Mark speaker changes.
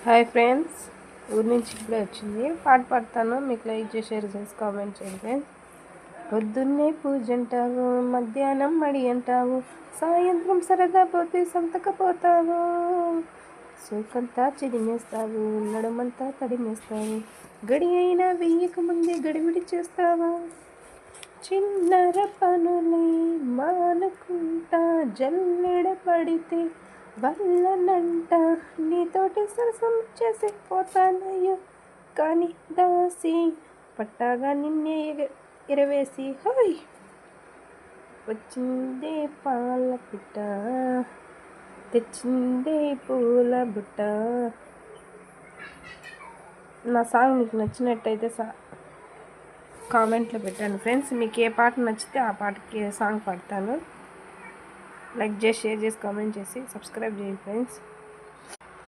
Speaker 1: Hi friends, ఊరి నుంచి ఇప్పుడే వచ్చింది. పాట పాడతాను, మీకు లైక్ చేసి షేర్ చేసి కామెంట్ చేయండి ఫ్రెండ్స్. పొద్దున్నే పూజ అంటావు, మధ్యాహ్నం మడి అంటావు, సాయంత్రం సరదా పోతే సంతకపోతావు. సోకంతా చిదిమేస్తావు, నడుమంతా తడిమేస్తావు, గడి అయినా వెయ్యక ముందే గడివిడి చేస్తావా. చిన్నర పనులే మానుకుంటా, జల్లెడ పడితే వల్లనంట, నీతోటి సరసం చేసి పోతానయ్యో కానీ దాసి, పట్టాగా నిన్నే ఎరవేసి హోయ్ వచ్చిందే పాల పిట్ట, తెచ్చిందే పూల బుట్ట. నా సాంగ్ మీకు నచ్చినట్టయితే కామెంట్లో పెట్టండి ఫ్రెండ్స్. మీకు ఏ పాట నచ్చితే ఆ పాటకి సాంగ్ పాడతాను. లైక్ చేసి షేర్ చేసి కామెంట్ చేసి సబ్స్క్రైబ్ చేయండి ఫ్రెండ్స్.